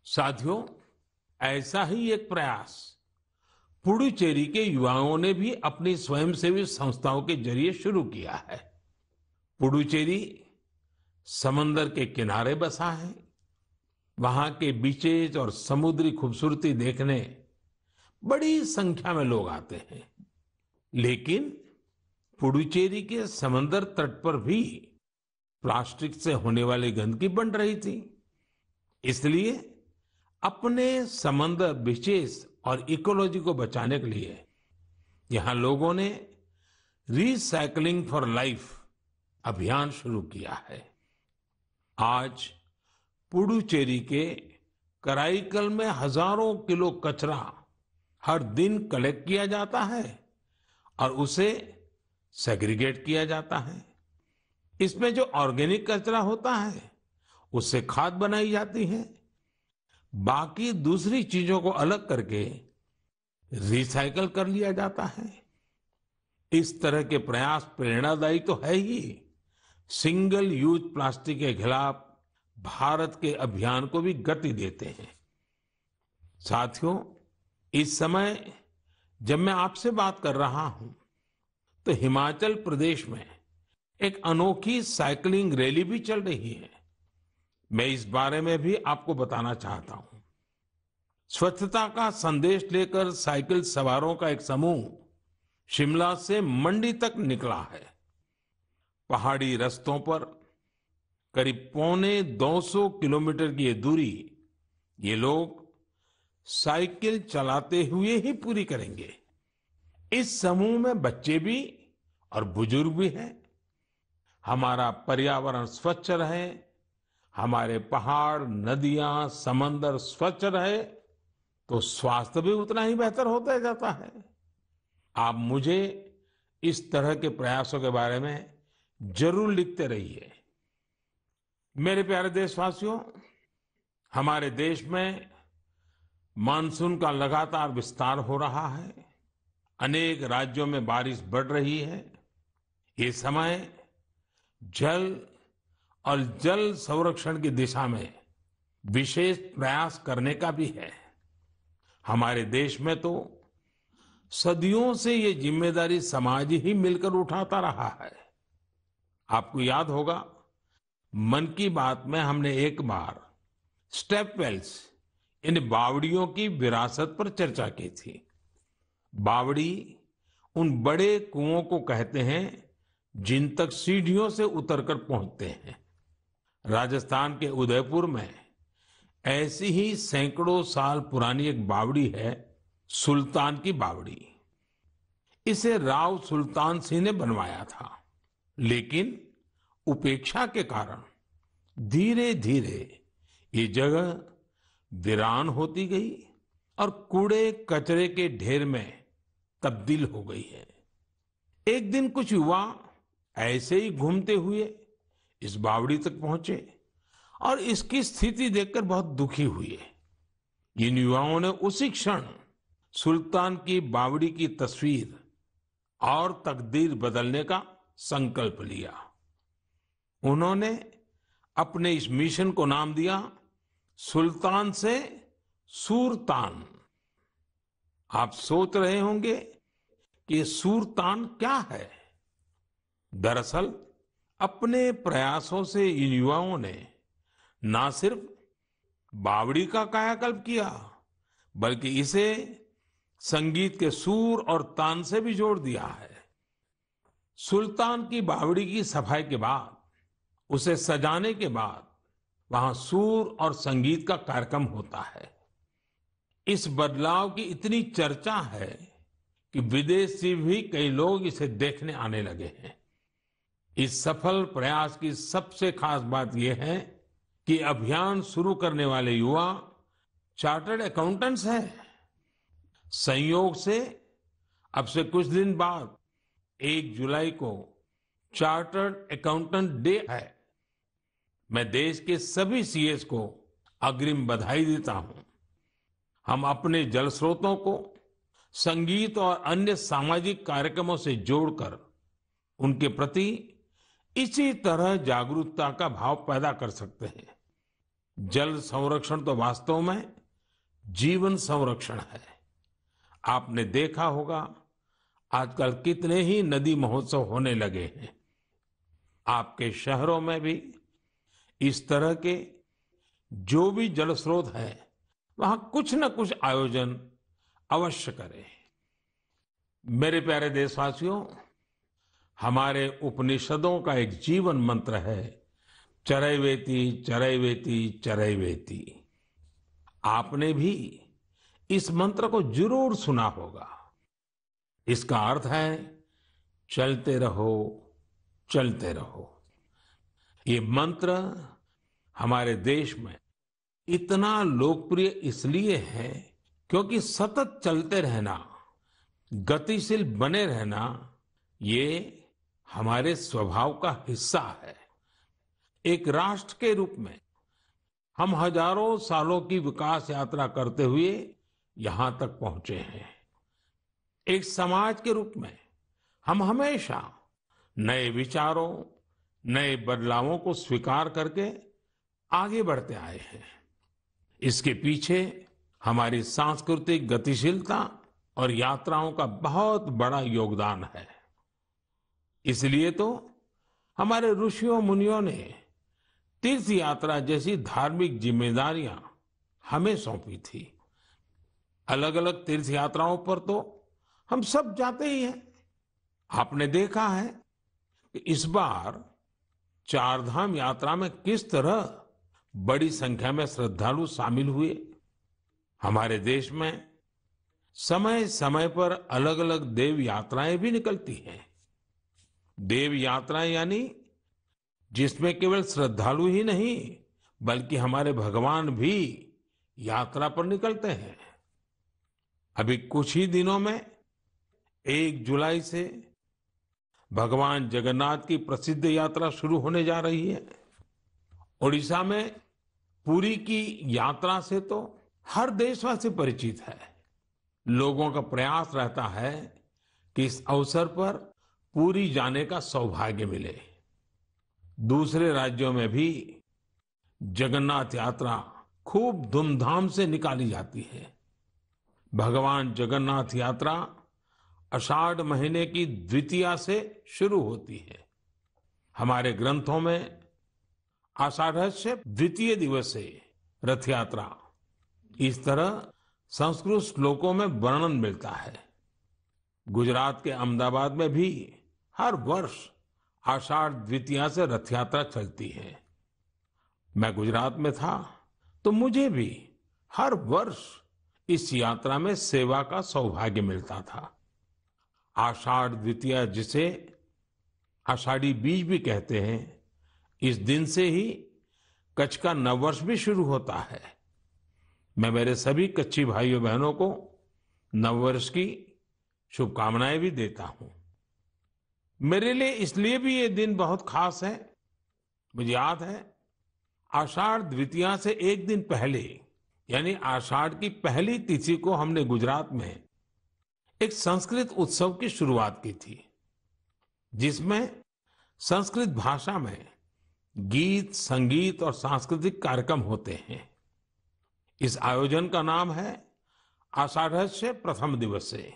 साथियों, ऐसा ही एक प्रयास पुडुचेरी के युवाओं ने भी अपनी स्वयंसेवी संस्थाओं के जरिए शुरू किया है। पुडुचेरी समंदर के किनारे बसा है। वहां के बीचेज और समुद्री खूबसूरती देखने बड़ी संख्या में लोग आते हैं। लेकिन पुडुचेरी के समंदर तट पर भी प्लास्टिक से होने वाली गंदगी बढ़ रही थी। इसलिए अपने समंदर बीचेस और इकोलॉजी को बचाने के लिए यहाँ लोगों ने रिसाइकलिंग फॉर लाइफ अभियान शुरू किया है। आज पुडुचेरी के कराईकल में हजारों किलो कचरा हर दिन कलेक्ट किया जाता है और उसे सेग्रीगेट किया जाता है। इसमें जो ऑर्गेनिक कचरा होता है उससे खाद बनाई जाती है। बाकी दूसरी चीजों को अलग करके रिसाइकल कर लिया जाता है। इस तरह के प्रयास प्रेरणादायी तो है ही, सिंगल यूज प्लास्टिक के खिलाफ भारत के अभियान को भी गति देते हैं। साथियों, इस समय जब मैं आपसे बात कर रहा हूं तो हिमाचल प्रदेश में एक अनोखी साइकिलिंग रैली भी चल रही है। मैं इस बारे में भी आपको बताना चाहता हूं। स्वच्छता का संदेश लेकर साइकिल सवारों का एक समूह शिमला से मंडी तक निकला है। पहाड़ी रास्तों पर करीब 250 किलोमीटर की ये दूरी ये लोग साइकिल चलाते हुए ही पूरी करेंगे। इस समूह में बच्चे भी और बुजुर्ग भी हैं। हमारा पर्यावरण स्वच्छ रहे, हमारे पहाड़, नदियां, समंदर स्वच्छ रहे तो स्वास्थ्य भी उतना ही बेहतर होता जाता है। आप मुझे इस तरह के प्रयासों के बारे में जरूर लिखते रहिए। मेरे प्यारे देशवासियों, हमारे देश में मानसून का लगातार विस्तार हो रहा है। अनेक राज्यों में बारिश बढ़ रही है। ये समय जल और जल संरक्षण की दिशा में विशेष प्रयास करने का भी है। हमारे देश में तो सदियों से ये जिम्मेदारी समाज ही मिलकर उठाता रहा है। आपको याद होगा, मन की बात में हमने एक बार स्टेप वेल्स इन बावड़ियों की विरासत पर चर्चा की थी। बावड़ी उन बड़े कुओं को कहते हैं जिन तक सीढ़ियों से उतरकर पहुंचते हैं। राजस्थान के उदयपुर में ऐसी ही सैकड़ों साल पुरानी एक बावड़ी है, सुल्तान की बावड़ी। इसे राव सुल्तान सिंह ने बनवाया था, लेकिन उपेक्षा के कारण धीरे धीरे ये जगह वीरान होती गई और कूड़े कचरे के ढेर में तब्दील हो गई है। एक दिन कुछ युवा ऐसे ही घूमते हुए इस बावड़ी तक पहुंचे और इसकी स्थिति देखकर बहुत दुखी हुए। इन युवाओं ने उसी क्षण सुल्तान की बावड़ी की तस्वीर और तकदीर बदलने का संकल्प लिया। उन्होंने अपने इस मिशन को नाम दिया सुल्तान से सूरतान। आप सोच रहे होंगे कि सूरतान क्या है? दरअसल अपने प्रयासों से इन युवाओं ने ना सिर्फ बावड़ी का कायाकल्प किया, बल्कि इसे संगीत के सुर और तान से भी जोड़ दिया है। सुल्तान की बावड़ी की सफाई के बाद, उसे सजाने के बाद वहां सुर और संगीत का कार्यक्रम होता है। इस बदलाव की इतनी चर्चा है कि विदेश से भी कई लोग इसे देखने आने लगे हैं। इस सफल प्रयास की सबसे खास बात यह है कि अभियान शुरू करने वाले युवा चार्टर्ड अकाउंटेंट्स हैं। संयोग से अब से कुछ दिन बाद 1 जुलाई को चार्टर्ड अकाउंटेंट डे है। मैं देश के सभी सीएस को अग्रिम बधाई देता हूं। हम अपने जल स्रोतों को संगीत और अन्य सामाजिक कार्यक्रमों से जोड़कर उनके प्रति इसी तरह जागरूकता का भाव पैदा कर सकते हैं। जल संरक्षण तो वास्तव में जीवन संरक्षण है। आपने देखा होगा आजकल कितने ही नदी महोत्सव होने लगे हैं। आपके शहरों में भी इस तरह के जो भी जल स्रोत है वहां कुछ न कुछ आयोजन अवश्य करें। मेरे प्यारे देशवासियों, हमारे उपनिषदों का एक जीवन मंत्र है, चरैवेति चरैवेति चरैवेति। आपने भी इस मंत्र को जरूर सुना होगा। इसका अर्थ है चलते रहो, चलते रहो। ये मंत्र हमारे देश में इतना लोकप्रिय इसलिए है क्योंकि सतत चलते रहना, गतिशील बने रहना, ये हमारे स्वभाव का हिस्सा है। एक राष्ट्र के रूप में हम हजारों सालों की विकास यात्रा करते हुए यहां तक पहुंचे हैं। एक समाज के रूप में हम हमेशा नए विचारों, नए बदलावों को स्वीकार करके आगे बढ़ते आए हैं। इसके पीछे हमारी सांस्कृतिक गतिशीलता और यात्राओं का बहुत बड़ा योगदान है। इसलिए तो हमारे ऋषियों मुनियों ने तीर्थ यात्रा जैसी धार्मिक जिम्मेदारियां हमें सौंपी थी। अलग अलग तीर्थ यात्राओं पर तो हम सब जाते ही हैं। आपने देखा है कि इस बार चारधाम यात्रा में किस तरह बड़ी संख्या में श्रद्धालु शामिल हुए। हमारे देश में समय समय पर अलग अलग देव यात्राएं भी निकलती हैं। देव यात्राएं यानी जिसमें केवल श्रद्धालु ही नहीं बल्कि हमारे भगवान भी यात्रा पर निकलते हैं। अभी कुछ ही दिनों में 1 जुलाई से भगवान जगन्नाथ की प्रसिद्ध यात्रा शुरू होने जा रही है। ओडिशा में पुरी की यात्रा से तो हर देशवासी परिचित है। लोगों का प्रयास रहता है कि इस अवसर पर पुरी जाने का सौभाग्य मिले। दूसरे राज्यों में भी जगन्नाथ यात्रा खूब धूमधाम से निकाली जाती है। भगवान जगन्नाथ यात्रा आषाढ़ महीने की द्वितीया से शुरू होती है। हमारे ग्रंथों में आषाढ़स्य द्वितीय दिवसे रथ यात्रा, इस तरह संस्कृत श्लोकों में वर्णन मिलता है। गुजरात के अहमदाबाद में भी हर वर्ष आषाढ़ द्वितीया से रथ यात्रा चलती है। मैं गुजरात में था तो मुझे भी हर वर्ष इस यात्रा में सेवा का सौभाग्य मिलता था। आषाढ़ द्वितीया, जिसे आषाढ़ी बीज भी कहते हैं, इस दिन से ही कच्छ का नववर्ष भी शुरू होता है। मैं मेरे सभी कच्छी भाइयों बहनों को नववर्ष की शुभकामनाएं भी देता हूं। मेरे लिए इसलिए भी ये दिन बहुत खास है। मुझे याद है आषाढ़ द्वितीया से एक दिन पहले यानी आषाढ़ की पहली तिथि को हमने गुजरात में एक संस्कृत उत्सव की शुरुआत की थी, जिसमें संस्कृत भाषा में गीत, संगीत और सांस्कृतिक कार्यक्रम होते हैं। इस आयोजन का नाम है आषाढ़स्य प्रथम दिवसे।